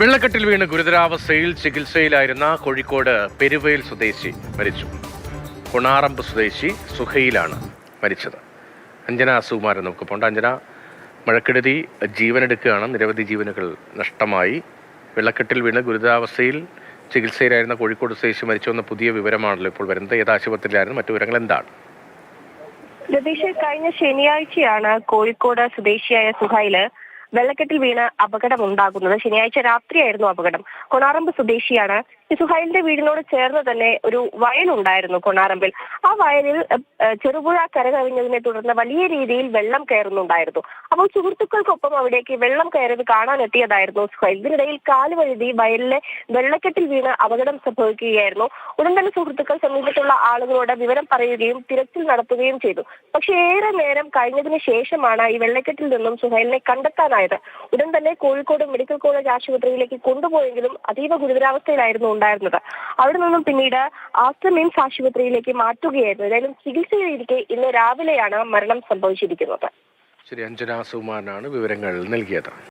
വെള്ളക്കെട്ടിൽ വീണ് ഗുരുതരാവസ്ഥയിൽ ചികിത്സയിലായിരുന്ന കോഴിക്കോട് പെരുവയൽ സ്വദേശി മരിച്ചു. കൊണാറമ്പ് സ്വദേശി സുഹൈലാണ് മരിച്ചത്. അഞ്ജന സുകുമാരൻ നമുക്കിപ്പോൾ. അഞ്ജന, മഴക്കെടുതി ജീവനെടുക്കുകയാണ്. നിരവധി ജീവനുകൾ നഷ്ടമായി. വെള്ളക്കെട്ടിൽ വീണ് ഗുരുതരാവസ്ഥയിൽ ചികിത്സയിലായിരുന്ന കോഴിക്കോട് സ്വദേശി മരിച്ചുവെന്ന പുതിയ വിവരമാണല്ലോ ഇപ്പോൾ വരുന്നത്. ഏത് ആശുപത്രിയിലായിരുന്നു? മറ്റു വിവരങ്ങൾ എന്താണ്? രതീഷ്, കഴിഞ്ഞ ശനിയാഴ്ചയാണ് കോഴിക്കോട് സ്വദേശിയായ സുഹൈല് വെള്ളക്കെട്ടിൽ വീണ് അപകടമുണ്ടാകുന്നത്. ശനിയാഴ്ച രാത്രിയായിരുന്നു അപകടം. കൊണാറമ്പ് സ്വദേശിയാണ്. ഈ സുഹൈലിന്റെ വീടിനോട് ചേർന്ന് തന്നെ ഒരു വയലുണ്ടായിരുന്നു കൊണാറമ്പിൽ. ആ വയലിൽ ചെറുപുഴ കരകവിഞ്ഞതിനെ തുടർന്ന് വലിയ രീതിയിൽ വെള്ളം കയറുന്നുണ്ടായിരുന്നു. അപ്പോൾ സുഹൃത്തുക്കൾക്കൊപ്പം അവിടേക്ക് വെള്ളം കയറിയത് കാണാനെത്തിയതായിരുന്നു സുഹൈൽ. ഇതിനിടയിൽ കാലുവഴുതി വയലിലെ വെള്ളക്കെട്ടിൽ വീണ് അപകടം സംഭവിക്കുകയായിരുന്നു. ഉടൻ തന്നെ സുഹൃത്തുക്കൾ സമീപത്തുള്ള ആളുകളോട് വിവരം പറയുകയും തിരച്ചിൽ നടത്തുകയും ചെയ്തു. പക്ഷേ ഏറെ നേരം കഴിഞ്ഞതിന് ശേഷമാണ് ഈ വെള്ളക്കെട്ടിൽ നിന്നും സുഹൈലിനെ കണ്ടെത്താനായത്. ഉടൻ തന്നെ കോഴിക്കോട് മെഡിക്കൽ കോളേജ് ആശുപത്രിയിലേക്ക് കൊണ്ടുപോയെങ്കിലും അതീവ ഗുരുതരാവസ്ഥയിലായിരുന്നു ഉണ്ടായിരുന്നത്. അവിടെ നിന്നും പിന്നീട് ആസ്റ്റർ മിംസ് ആശുപത്രിയിലേക്ക് മാറ്റുകയായിരുന്നു. ഏതായാലും ചികിത്സയിലിരിക്കെ ഇന്ന് രാവിലെയാണ് മരണം സംഭവിച്ചിരിക്കുന്നത്. ശരി, അഞ്ജന സുകുമാരനാണ് വിവരങ്ങൾ നൽകിയത്.